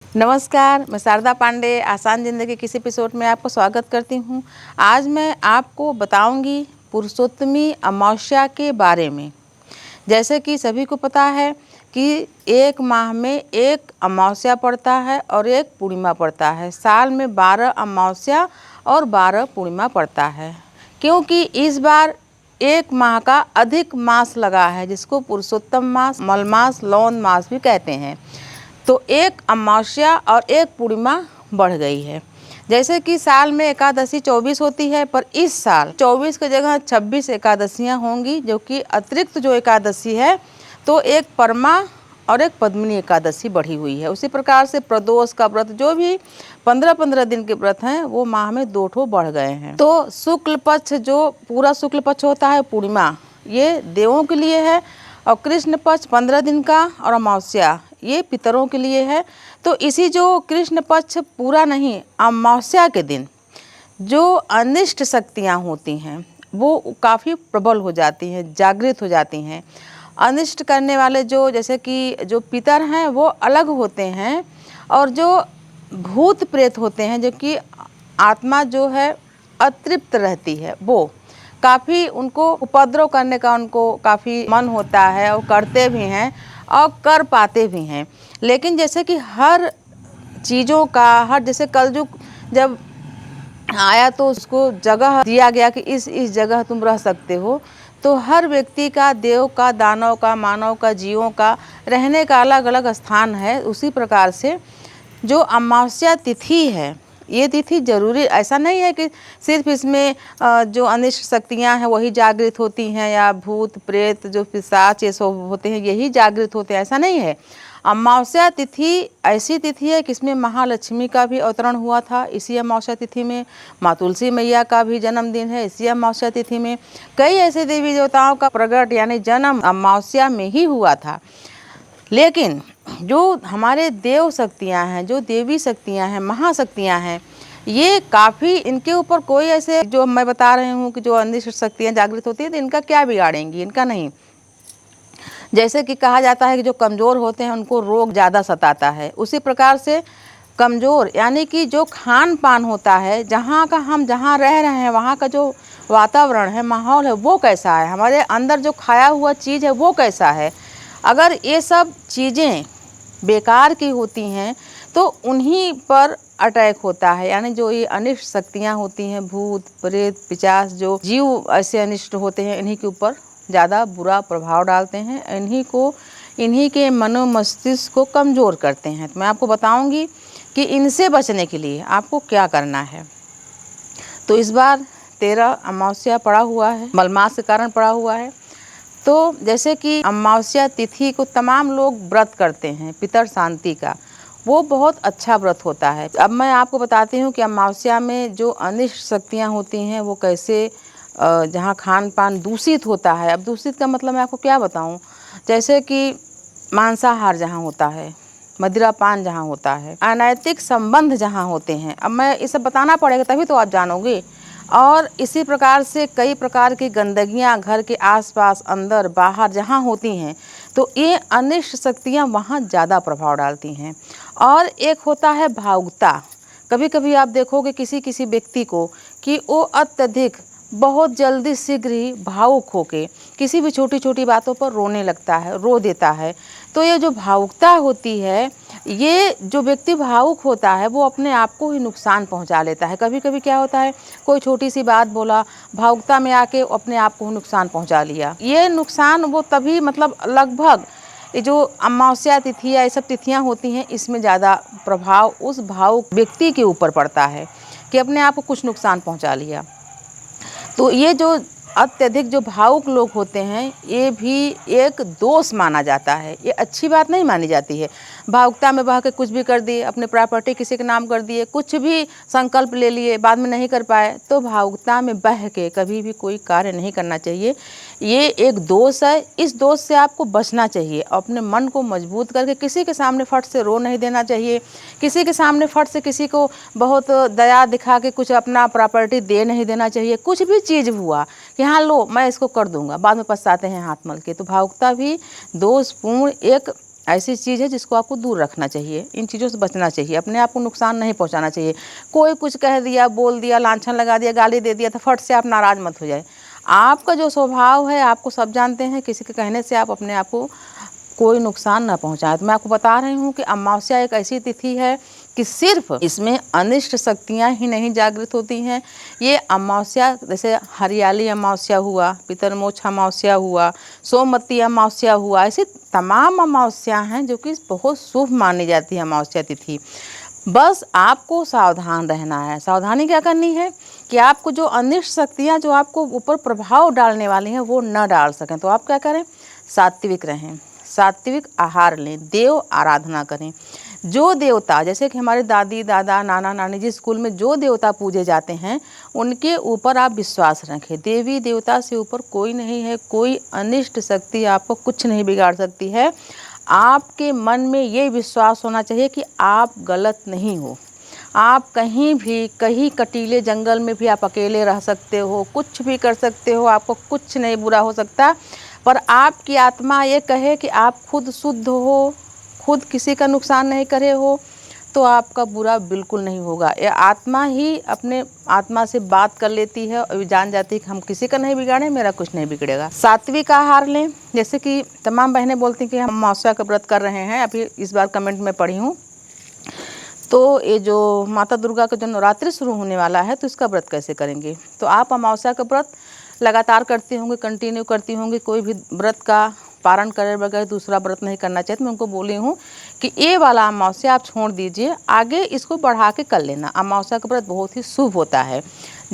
नमस्कार, मैं शारदा पांडे आसान ज़िंदगी के इस एपिसोड में आपका स्वागत करती हूँ। आज मैं आपको बताऊँगी पुरुषोत्तमी अमावस्या के बारे में। जैसे कि सभी को पता है कि एक माह में एक अमावस्या पड़ता है और एक पूर्णिमा पड़ता है। साल में 12 अमावस्या और 12 पूर्णिमा पड़ता है, क्योंकि इस बार एक माह का अधिक मास लगा है, जिसको पुरुषोत्तम मास, मलमास, लौन मास भी कहते हैं। तो एक अमावस्या और एक पूर्णिमा बढ़ गई है। जैसे कि साल में एकादशी 24 होती है, पर इस साल 24 की जगह 26 एकादशियाँ होंगी, जो कि अतिरिक्त जो एकादशी है तो एक परमा और एक पद्मिनी एकादशी बढ़ी हुई है। उसी प्रकार से प्रदोष का व्रत, जो भी 15-15 दिन के व्रत हैं, वो माह में 2 ठो बढ़ गए हैं। तो शुक्ल पक्ष, जो पूरा शुक्ल पक्ष होता है पूर्णिमा, ये देवों के लिए है, और कृष्ण पक्ष 15 दिन का और अमावस्या ये पितरों के लिए है। तो इसी जो कृष्ण पक्ष पूरा नहीं, अमावस्या के दिन जो अनिष्ट शक्तियाँ होती हैं वो काफ़ी प्रबल हो जाती हैं, जागृत हो जाती हैं। अनिष्ट करने वाले जो, जैसे कि जो पितर हैं वो अलग होते हैं, और जो भूत प्रेत होते हैं, जो कि आत्मा जो है अतृप्त रहती है, वो काफ़ी उनको उपद्रव करने का उनको काफ़ी मन होता है, और करते भी हैं और कर पाते भी हैं। लेकिन जैसे कि हर चीज़ों का जैसे कलयुग जब आया तो उसको जगह दिया गया कि इस जगह तुम रह सकते हो। तो हर व्यक्ति का, देव का, दानव का, मानव का, जीवों का रहने का अलग अलग स्थान है। उसी प्रकार से जो अमावस्या तिथि है, ये तिथि जरूरी ऐसा नहीं है कि सिर्फ इसमें जो अनिष्ट शक्तियाँ हैं वही जागृत होती हैं, या भूत प्रेत जो पिशाच ये सब होते हैं यही जागृत होते हैं, ऐसा नहीं है। अमावस्या तिथि ऐसी तिथि है कि इसमें महालक्ष्मी का भी अवतरण हुआ था। इसी अमावस्या तिथि में माँ तुलसी मैया का भी जन्मदिन है। इसी अमावस्या तिथि में कई ऐसे देवी देवताओं का प्रकट यानी जन्म अमावस्या में ही हुआ था। लेकिन जो हमारे देव शक्तियाँ हैं, जो देवी शक्तियाँ हैं, महाशक्तियाँ हैं, ये काफ़ी, इनके ऊपर कोई ऐसे जो मैं बता रही हूँ कि जो अनिष्ट शक्तियाँ जागृत होती हैं तो इनका क्या बिगाड़ेंगी, इनका नहीं। जैसे कि कहा जाता है कि जो कमज़ोर होते हैं उनको रोग ज़्यादा सताता है, उसी प्रकार से कमज़ोर यानी कि जो खान पान होता है, जहाँ का हम जहाँ रह रहे हैं वहाँ का जो वातावरण है, माहौल है, वो कैसा है, हमारे अंदर जो खाया हुआ चीज़ है वो कैसा है। अगर ये सब चीज़ें बेकार की होती हैं तो उन्हीं पर अटैक होता है। यानी जो ये अनिष्ट शक्तियाँ होती हैं, भूत प्रेत पिशाच, जो जीव ऐसे अनिष्ट होते हैं, इन्हीं के ऊपर ज़्यादा बुरा प्रभाव डालते हैं, इन्हीं के मनो मस्तिष्क को कमज़ोर करते हैं। तो मैं आपको बताऊंगी कि इनसे बचने के लिए आपको क्या करना है। तो इस बार 13 अमावस्या पड़ा हुआ है, मलमास के कारण पड़ा हुआ है। तो जैसे कि अमावस्या तिथि को तमाम लोग व्रत करते हैं पितर शांति का, वो बहुत अच्छा व्रत होता है। अब मैं आपको बताती हूँ कि अमावस्या में जो अनिष्ट शक्तियाँ होती हैं वो कैसे, जहाँ खान पान दूषित होता है। अब दूषित का मतलब मैं आपको क्या बताऊँ, जैसे कि मांसाहार जहाँ होता है, मदिरापान जहाँ होता है, अनैतिक संबंध जहाँ होते हैं। अब मैं ये सब बताना पड़ेगा तभी तो आप जानोगे। और इसी प्रकार से कई प्रकार की गंदगियाँ घर के आसपास, अंदर बाहर जहाँ होती हैं, तो ये अनिष्ट शक्तियाँ वहाँ ज़्यादा प्रभाव डालती हैं। और एक होता है भावुकता। कभी कभी आप देखोगे किसी किसी व्यक्ति को कि वो अत्यधिक बहुत जल्दी शीघ्र ही भावुक होके किसी भी छोटी छोटी बातों पर रोने लगता है, रो देता है। तो ये जो भावुकता होती है, ये जो व्यक्ति भावुक होता है वो अपने आप को ही नुकसान पहुंचा लेता है। कभी कभी क्या होता है, कोई छोटी सी बात बोला, भावुकता में आके अपने आप को नुकसान पहुंचा लिया। ये नुकसान वो तभी, मतलब लगभग ये जो अमावस्या तिथि या ये सब तिथियाँ होती हैं, इसमें ज़्यादा प्रभाव उस भावुक व्यक्ति के ऊपर पड़ता है कि अपने आप को कुछ नुकसान पहुंचा लिया। तो ये जो अत्यधिक जो भावुक लोग होते हैं, ये भी एक दोष माना जाता है, ये अच्छी बात नहीं मानी जाती है। भावुकता में बह के कुछ भी कर दिए, अपने प्रॉपर्टी किसी के नाम कर दिए, कुछ भी संकल्प ले लिए, बाद में नहीं कर पाए, तो भावुकता में बह के कभी भी कोई कार्य नहीं करना चाहिए। ये एक दोष है, इस दोष से आपको बचना चाहिए। अपने मन को मजबूत करके किसी के सामने फट से रो नहीं देना चाहिए, किसी के सामने फट से किसी को बहुत दया दिखा के कुछ अपना प्रॉपर्टी दे नहीं देना चाहिए। कुछ भी चीज़ हुआ कि हाँ लो मैं इसको कर दूंगा, बाद में पछताते हैं हाथ मल के। तो भावुकता भी दोषपूर्ण एक ऐसी चीज़ है जिसको आपको दूर रखना चाहिए, इन चीज़ों से बचना चाहिए, अपने आप को नुकसान नहीं पहुंचाना चाहिए। कोई कुछ कह दिया, बोल दिया, लांछन लगा दिया, गाली दे दिया तो फट से आप नाराज़ मत हो जाए। आपका जो स्वभाव है आपको सब जानते हैं, किसी के कहने से आप अपने आप को कोई नुकसान ना पहुंचाए। तो मैं आपको बता रही हूँ कि अमावस्या एक ऐसी तिथि है कि सिर्फ इसमें अनिष्ट शक्तियाँ ही नहीं जागृत होती हैं। ये अमावस्या जैसे हरियाली अमावस्या हुआ, पितरमोक्ष अमावस्या हुआ, सोमवती अमावस्या हुआ, ऐसी तमाम अमावस्या हैं जो कि बहुत शुभ मानी जाती है अमावस्या तिथि। बस आपको सावधान रहना है। सावधानी क्या करनी है कि आपको जो अनिष्ट शक्तियाँ जो आपको ऊपर प्रभाव डालने वाली हैं वो न डाल सकें। तो आप क्या करें, सात्विक रहें, सात्विक आहार लें, देव आराधना करें। जो देवता, जैसे कि हमारे दादी दादा नाना नानी जिस स्कूल में जो देवता पूजे जाते हैं उनके ऊपर आप विश्वास रखें। देवी देवता से ऊपर कोई नहीं है, कोई अनिष्ट शक्ति आपको कुछ नहीं बिगाड़ सकती है। आपके मन में ये विश्वास होना चाहिए कि आप गलत नहीं हो। आप कहीं भी, कहीं कटीले जंगल में भी आप अकेले रह सकते हो, कुछ भी कर सकते हो, आपको कुछ नहीं बुरा हो सकता। पर आपकी आत्मा ये कहे कि आप खुद शुद्ध हो, खुद किसी का नुकसान नहीं करे हो, तो आपका बुरा बिल्कुल नहीं होगा। ये आत्मा ही अपने आत्मा से बात कर लेती है और जान जाती है कि हम किसी का नहीं बिगाड़े, मेरा कुछ नहीं बिगड़ेगा। सात्विक आहार लें। जैसे कि तमाम बहनें बोलती हैं कि हम अमावस्या का व्रत कर रहे हैं, अभी इस बार कमेंट में पढ़ी हूँ, तो ये जो माता दुर्गा का जो नवरात्रि शुरू होने वाला है तो इसका व्रत कैसे करेंगे। तो आप अमावस्या का व्रत लगातार करती होंगी, कंटिन्यू करती होंगी, कोई भी व्रत का पारण करे बगैर दूसरा व्रत नहीं करना चाहिए। तो मैं उनको बोली हूँ कि ये वाला अमावस्या आप छोड़ दीजिए, आगे इसको बढ़ा के कर लेना। अमावस्या का व्रत बहुत ही शुभ होता है।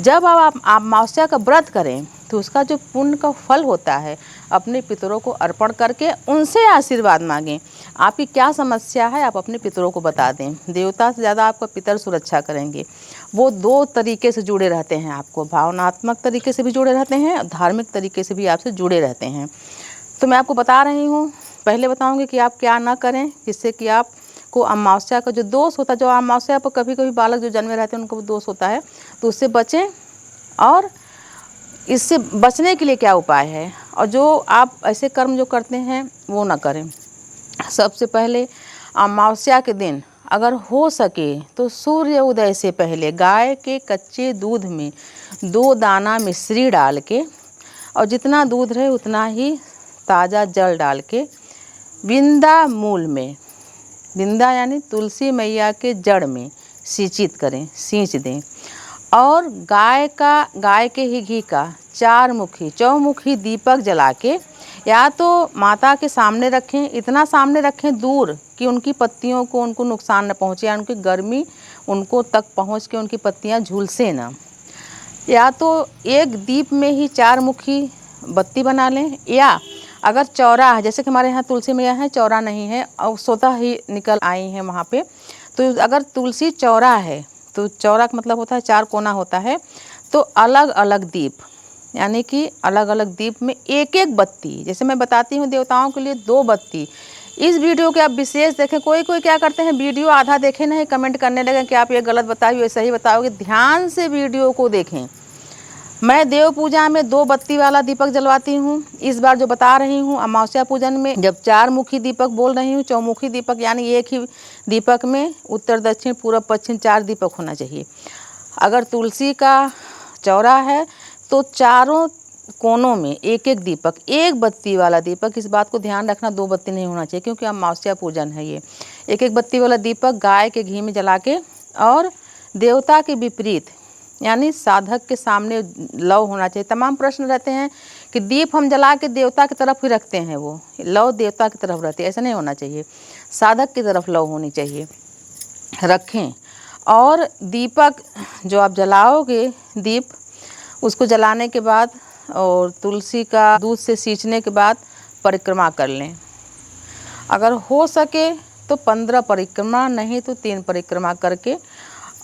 जब आप अमावस्या का व्रत करें तो उसका जो पुण्य का फल होता है, अपने पितरों को अर्पण करके उनसे आशीर्वाद मांगें। आपकी क्या समस्या है आप अपने पितरों को बता दें। देवता से ज़्यादा आपका पितर सुरक्षा करेंगे। वो दो तरीके से जुड़े रहते हैं, आपको भावनात्मक तरीके से भी जुड़े रहते हैं और धार्मिक तरीके से भी आपसे जुड़े रहते हैं। तो मैं आपको बता रही हूँ, पहले बताऊँगी कि आप क्या ना करें जिससे कि आपको अमावस्या का जो दोष होता है, जो अमावस्या पर कभी कभी बालक जो जन्मे रहते हैं उनको दोष होता है, तो उससे बचें। और इससे बचने के लिए क्या उपाय है, और जो आप ऐसे कर्म जो करते हैं वो ना करें। सबसे पहले अमावस्या के दिन अगर हो सके तो सूर्य उदय से पहले गाय के कच्चे दूध में 2 दाना मिश्री डाल के, और जितना दूध रहे उतना ही ताज़ा जल डाल के विंदा मूल में, विंदा यानी तुलसी मैया के जड़ में सींचित करें, सींच दें। और गाय के ही घी का 4 मुखी चौमुखी दीपक जला के या तो माता के सामने रखें, इतना सामने रखें दूर कि उनकी पत्तियों को उनको नुकसान न पहुँचे, या उनकी गर्मी उनको तक पहुँच के उनकी पत्तियाँ झुलसे ना। या तो एक दीप में ही 4 मुखी बत्ती बना लें, या अगर चौरा है, जैसे कि हमारे यहाँ तुलसी मैया है, चौरा नहीं है और स्वतः ही निकल आई हैं वहाँ पे, तो अगर तुलसी चौरा है तो चौरा का मतलब होता है 4 कोना होता है, तो अलग अलग दीप, यानी कि अलग अलग दीप में एक एक बत्ती, जैसे मैं बताती हूँ देवताओं के लिए 2 बत्ती। इस वीडियो के आप विशेष देखें। कोई क्या करते हैं, वीडियो आधा देखे नहीं कमेंट करने लगे कि आप ये गलत बताओगे, ये सही बताओगे। ध्यान से वीडियो को देखें। मैं देव पूजा में 2 बत्ती वाला दीपक जलवाती हूँ। इस बार जो बता रही हूँ अमावस्या पूजन में जब 4 मुखी दीपक बोल रही हूँ, चौमुखी दीपक यानी एक ही दीपक में उत्तर दक्षिण पूर्व पश्चिम 4 दीपक होना चाहिए। अगर तुलसी का चौरा है तो चारों कोनों में एक एक दीपक, एक बत्ती वाला दीपक। इस बात को ध्यान रखना, 2 बत्ती नहीं होना चाहिए क्योंकि अमावस्या पूजन है ये। एक एक बत्ती वाला दीपक गाय के घी में जला के, और देवता के विपरीत यानी साधक के सामने लौ होना चाहिए। तमाम प्रश्न रहते हैं कि दीप हम जला के देवता की तरफ ही रखते हैं, वो लौ देवता की तरफ रहती है, ऐसा नहीं होना चाहिए। साधक की तरफ लौ होनी चाहिए, रखें। और दीपक जो आप जलाओगे दीप, उसको जलाने के बाद और तुलसी का दूध से सींचने के बाद परिक्रमा कर लें। अगर हो सके तो 15 परिक्रमा, नहीं तो 3 परिक्रमा करके,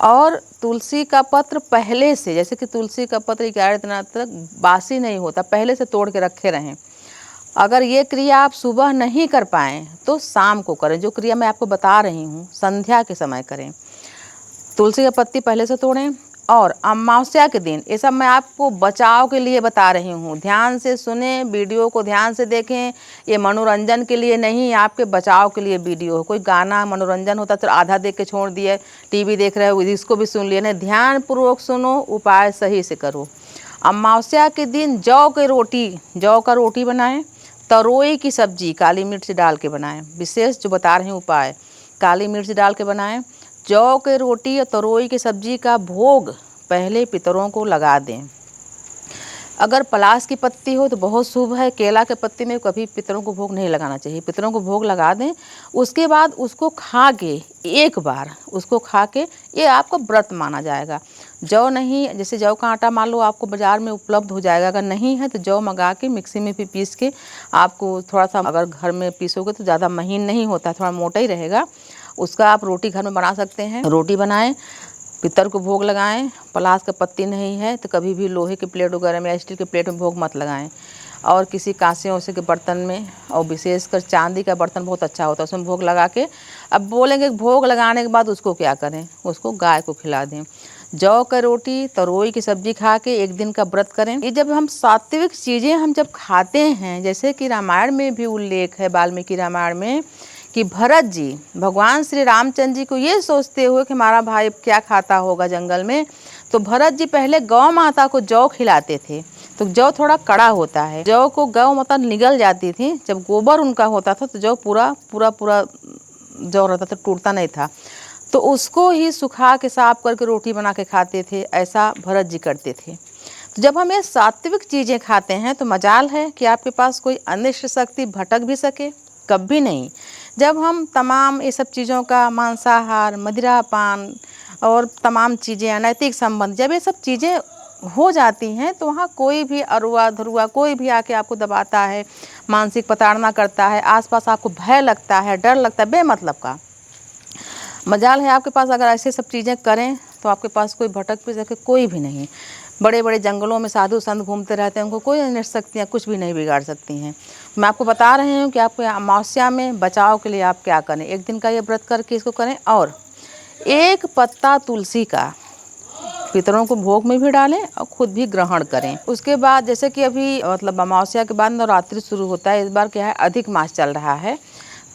और तुलसी का पत्र पहले से, जैसे कि तुलसी का पत्र 11 दिन तक बासी नहीं होता, पहले से तोड़ के रखे रहें। अगर ये क्रिया आप सुबह नहीं कर पाएँ तो शाम को करें। जो क्रिया मैं आपको बता रही हूँ संध्या के समय करें। तुलसी का पत्ती पहले से तोड़ें और अमावस्या के दिन, ये सब मैं आपको बचाव के लिए बता रही हूँ। ध्यान से सुने, वीडियो को ध्यान से देखें। ये मनोरंजन के लिए नहीं, आपके बचाव के लिए वीडियो है। कोई गाना मनोरंजन होता तो आधा देख के छोड़ दिए, टीवी देख रहे हो इसको भी सुन लिए, नहीं, ध्यानपूर्वक सुनो, उपाय सही से करो। अमावस्या के दिन जौ का रोटी बनाएं, तरोई की सब्जी काली मिर्च डाल के बनाएं। विशेष जो बता रहे हैं उपाय, काली मिर्च डाल के बनाएं। जौ के रोटी और तरोई की सब्जी का भोग पहले पितरों को लगा दें। अगर पलाश की पत्ती हो तो बहुत शुभ है, केला के पत्ती में कभी पितरों को भोग नहीं लगाना चाहिए। पितरों को भोग लगा दें, उसके बाद उसको खा के, एक बार उसको खा के, ये आपका व्रत माना जाएगा। जौ नहीं, जैसे जौ का आटा मान लो आपको बाज़ार में उपलब्ध हो जाएगा, अगर नहीं है तो जौ मंगा के मिक्सी में भी पीस के, आपको थोड़ा सा, अगर घर में पीसोगे तो ज़्यादा महीन नहीं होता, थोड़ा मोटा ही रहेगा, उसका आप रोटी घर में बना सकते हैं। रोटी बनाएं, पितर को भोग लगाएं। पलाश का पत्ती नहीं है तो कभी भी लोहे के प्लेट वगैरह में या स्टील के प्लेट में भोग मत लगाएं, और किसी कांसे ओसे के बर्तन में, और विशेषकर चांदी का बर्तन बहुत अच्छा होता है, उसमें भोग लगा के, अब बोलेंगे भोग लगाने के बाद उसको क्या करें, उसको गाय को खिला दें। जौ का रोटी, तरोई की सब्जी खा के एक दिन का व्रत करें। ये जब हम सात्विक चीज़ें हम जब खाते हैं, जैसे कि रामायण में भी उल्लेख है, वाल्मीकि रामायण में, कि भरत जी भगवान श्री रामचंद्र जी को ये सोचते हुए कि हमारा भाई क्या खाता होगा जंगल में, तो भरत जी पहले गौ माता को जौ खिलाते थे। तो जौ थोड़ा कड़ा होता है, जौ को गौ माता निगल जाती थी, जब गोबर उनका होता था तो जौ पूरा पूरा पूरा जौ रहता था, टूटता नहीं था, तो उसको ही सुखा के साफ करके रोटी बना के खाते थे। ऐसा भरत जी करते थे। तो जब हम ये सात्विक चीज़ें खाते हैं तो मजाल है कि आपके पास कोई अनिष्ट शक्ति भटक भी सके, कभी नहीं। जब हम तमाम ये सब चीज़ों का, मांसाहार, मदिरापान और तमाम चीज़ें, अनैतिक संबंध, जब ये सब चीज़ें हो जाती हैं तो वहाँ कोई भी अरुआ धरुआ कोई भी आके आपको दबाता है, मानसिक प्रताड़ना करता है, आसपास आपको भय लगता है, डर लगता है बेमतलब का। मजाल है आपके पास अगर ऐसे सब चीज़ें करें तो आपके पास कोई भटक भी सके, कोई भी नहीं। बड़े बड़े जंगलों में साधु संत घूमते रहते हैं, उनको कोई अनिष्ट शक्तियाँ कुछ भी नहीं बिगाड़ सकती हैं। मैं आपको बता रही हूँ कि आपको अमावस्या में बचाव के लिए आप क्या करें, एक दिन का ये व्रत करके इसको करें, और एक पत्ता तुलसी का पितरों को भोग में भी डालें और खुद भी ग्रहण करें। उसके बाद जैसे कि अभी मतलब अमावस्या के बाद नवरात्रि शुरू होता है, इस बार क्या है अधिक मास चल रहा है,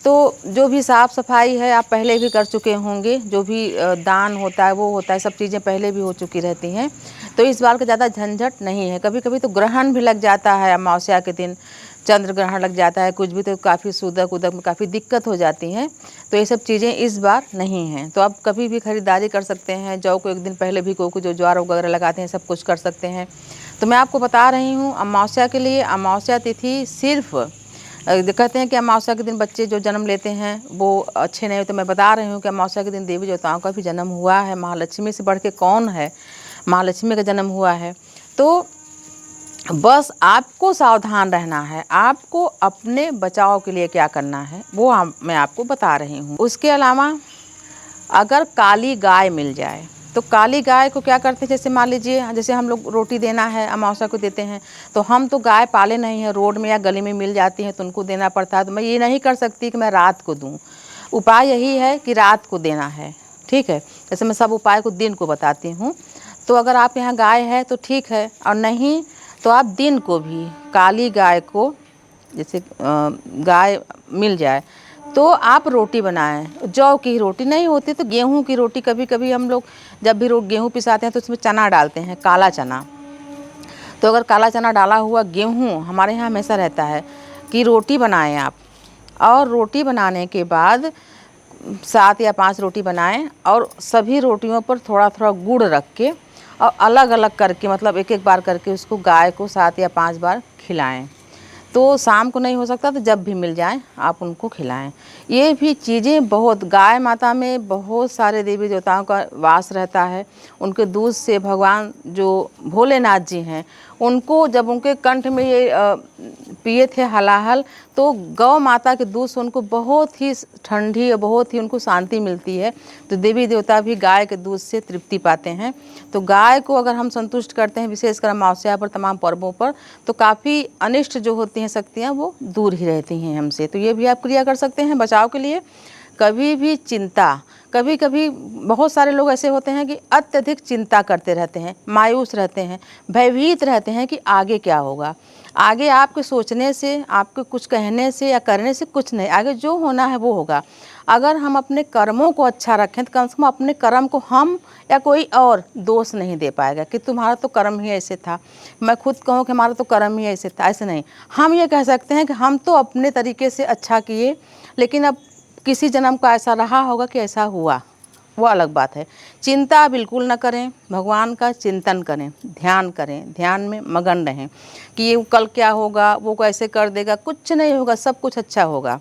तो जो भी साफ़ सफाई है आप पहले भी कर चुके होंगे, जो भी दान होता है वो होता है, सब चीज़ें पहले भी हो चुकी रहती हैं, तो इस बार का ज़्यादा झंझट नहीं है। कभी कभी तो ग्रहण भी लग जाता है, अमावस्या के दिन चंद्र ग्रहण लग जाता है, कुछ भी, तो काफ़ी सूदक उदक में काफ़ी दिक्कत हो जाती हैं, तो ये सब चीज़ें इस बार नहीं हैं। तो आप कभी भी खरीदारी कर सकते हैं, जौ को एक दिन पहले भी को जो ज्वार वगैरह लगाते हैं सब कुछ कर सकते हैं। तो मैं आपको बता रही हूँ अमावस्या के लिए, अमावस्या तिथि सिर्फ कहते हैं कि अमावस्या के दिन बच्चे जो जन्म लेते हैं वो अच्छे नहीं होते। मैं बता रही हूँ कि अमावस्या के दिन देवी देवताओं का भी जन्म हुआ है, महालक्ष्मी से बढ़ के कौन है, महालक्ष्मी का जन्म हुआ है। तो बस आपको सावधान रहना है, आपको अपने बचाव के लिए क्या करना है वो मैं आपको बता रही हूँ। उसके अलावा अगर काली गाय मिल जाए तो काली गाय को क्या करते हैं, जैसे मान लीजिए जैसे हम लोग रोटी देना है अमावस्या को देते हैं, तो हम तो गाय पाले नहीं हैं, रोड में या गली में मिल जाती हैं तो उनको देना पड़ता है। तो मैं ये नहीं कर सकती कि मैं रात को दूँ, उपाय यही है कि रात को देना है, ठीक है। जैसे मैं सब उपाय को दिन को बताती हूँ, तो अगर आप यहाँ गाय है तो ठीक है, और नहीं तो आप दिन को भी काली गाय को, जैसे गाय मिल जाए तो आप रोटी बनाएं। जौ की रोटी नहीं होती तो गेहूं की रोटी, कभी कभी हम लोग जब भी गेहूं पिसाते हैं तो उसमें चना डालते हैं, काला चना, तो अगर काला चना डाला हुआ गेहूं हमारे यहाँ हमेशा रहता है कि रोटी बनाएं आप, और रोटी बनाने के बाद 7 या 5 रोटी बनाएं, और सभी रोटियों पर थोड़ा थोड़ा गुड़ रख के और अलग अलग करके, मतलब एक एक बार करके उसको गाय को 7 या 5 बार खिलाएं। तो शाम को नहीं हो सकता तो जब भी मिल जाए आप उनको खिलाएं। ये भी चीज़ें बहुत, गाय माता में बहुत सारे देवी देवताओं का वास रहता है। उनके दूध से भगवान जो भोलेनाथ जी हैं, उनको जब उनके कंठ में ये पिए थे हलाहल, तो गौ माता के दूध से उनको बहुत ही ठंडी और बहुत ही उनको शांति मिलती है। तो देवी देवता भी गाय के दूध से तृप्ति पाते हैं। तो गाय को अगर हम संतुष्ट करते हैं, विशेषकर अमावस्या पर, तमाम पर्वों पर, तो काफ़ी अनिष्ट जो होती हैं शक्तियाँ वो दूर ही रहती हैं हमसे। तो ये भी आप क्रिया कर सकते हैं बचाव के लिए। कभी भी चिंता, कभी कभी बहुत सारे लोग ऐसे होते हैं कि अत्यधिक चिंता करते रहते हैं, मायूस रहते हैं, भयभीत रहते हैं कि आगे क्या होगा। आगे आपके सोचने से, आपके कुछ कहने से या करने से कुछ नहीं, आगे जो होना है वो होगा। अगर हम अपने कर्मों को अच्छा रखें तो कम से कम अपने कर्म को हम या कोई और दोष नहीं दे पाएगा कि तुम्हारा तो कर्म ही ऐसे था। मैं खुद कहूँ कि हमारा तो कर्म ही ऐसे था, ऐसे नहीं। हम ये कह सकते हैं कि हम तो अपने तरीके से अच्छा किए, लेकिन अब किसी जन्म का ऐसा रहा होगा कि ऐसा हुआ, वो अलग बात है। चिंता बिल्कुल न करें, भगवान का चिंतन करें, ध्यान करें, ध्यान में मगन रहें कि ये कल क्या होगा, वो कैसे कर देगा। कुछ नहीं होगा, सब कुछ अच्छा होगा।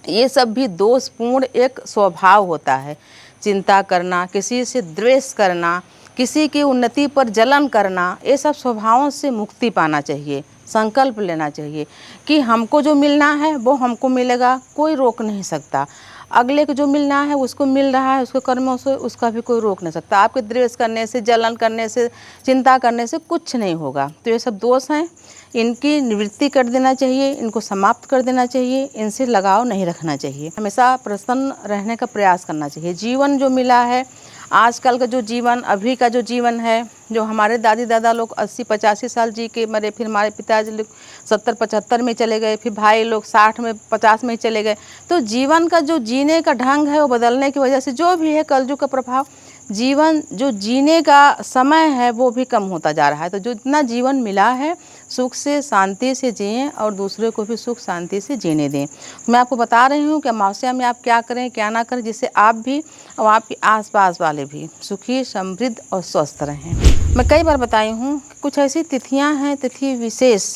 ये सब भी दोषपूर्ण एक स्वभाव होता है। चिंता करना, किसी से द्वेष करना, किसी की उन्नति पर जलन करना, ये सब स्वभावों से मुक्ति पाना चाहिए। संकल्प लेना चाहिए कि हमको जो मिलना है वो हमको मिलेगा, कोई रोक नहीं सकता। अगले को जो मिलना है उसको मिल रहा है, उसके कर्मों से, उसका भी कोई रोक नहीं सकता। आपके द्वेष करने से, जलन करने से, चिंता करने से कुछ नहीं होगा। तो ये सब दोष हैं, इनकी निवृत्ति कर देना चाहिए, इनको समाप्त कर देना चाहिए, इनसे लगाव नहीं रखना चाहिए। हमेशा प्रसन्न रहने का प्रयास करना चाहिए। जीवन जो मिला है, आजकल का जो जीवन, अभी का जो जीवन है, जो हमारे दादी दादा लोग 80-85 साल जी के मरे, फिर हमारे पिताजी लोग 70-75 में चले गए, फिर भाई लोग 60 में 50 में चले गए। तो जीवन का जो जीने का ढंग है वो बदलने की वजह से जो भी है कलयुग का प्रभाव, जीवन जो जीने का समय है वो भी कम होता जा रहा है। तो जो इतना जीवन मिला है, सुख से शांति से जिएं और दूसरे को भी सुख शांति से जीने दें। मैं आपको बता रही हूँ कि अमावस्या में आप क्या करें क्या ना करें, जिससे आप भी और आपके आसपास वाले भी सुखी, समृद्ध और स्वस्थ रहें। मैं कई बार बताई हूँ कि कुछ ऐसी तिथियाँ हैं, तिथि विशेष,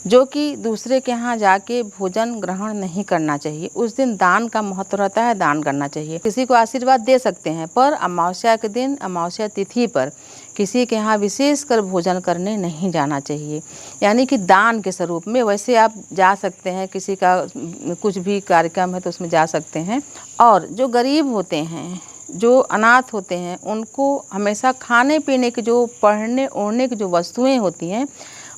जो कि दूसरे के यहाँ जाके भोजन ग्रहण नहीं करना चाहिए। उस दिन दान का महत्व रहता है, दान करना चाहिए। किसी को आशीर्वाद दे सकते हैं, पर अमावस्या के दिन, अमावस्या तिथि पर किसी के यहाँ विशेष कर भोजन करने नहीं जाना चाहिए, यानी कि दान के स्वरूप में। वैसे आप जा सकते हैं, किसी का कुछ भी कार्यक्रम है तो उसमें जा सकते हैं। और जो गरीब होते हैं, जो अनाथ होते हैं, उनको हमेशा खाने पीने की, जो पहनने ओढ़ने की जो वस्तुएं होती हैं,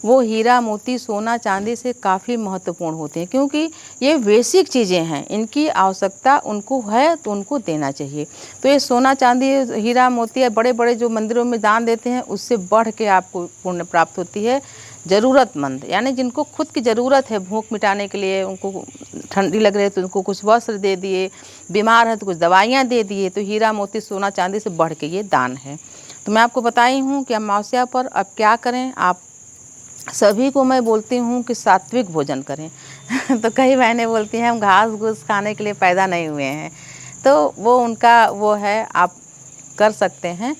वो हीरा मोती सोना चांदी से काफ़ी महत्वपूर्ण होते हैं, क्योंकि ये बेसिक चीज़ें हैं, इनकी आवश्यकता उनको है तो उनको देना चाहिए। तो ये सोना चांदी, हीरा मोती बड़े बड़े जो मंदिरों में दान देते हैं, उससे बढ़ के आपको पुण्य प्राप्त होती है। ज़रूरतमंद, यानी जिनको खुद की ज़रूरत है भूख मिटाने के लिए, उनको ठंडी लग रही है तो उनको कुछ वस्त्र दे दिए, बीमार है तो कुछ दवाइयाँ दे दिए, तो हीरा मोती सोना चांदी से बढ़ के ये दान है। तो मैं आपको बताई हूँ कि अमावस्या पर अब क्या करें। आप सभी को मैं बोलती हूँ कि सात्विक भोजन करें। तो कई बहनें बोलती हैं हम घास घूस खाने के लिए पैदा नहीं हुए हैं, तो वो उनका वो है, आप कर सकते हैं,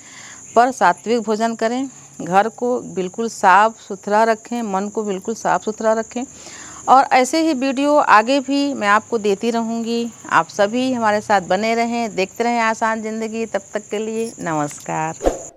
पर सात्विक भोजन करें। घर को बिल्कुल साफ़ सुथरा रखें, मन को बिल्कुल साफ़ सुथरा रखें। और ऐसे ही वीडियो आगे भी मैं आपको देती रहूँगी। आप सभी हमारे साथ बने रहें, देखते रहें आसान ज़िंदगी। तब तक के लिए नमस्कार।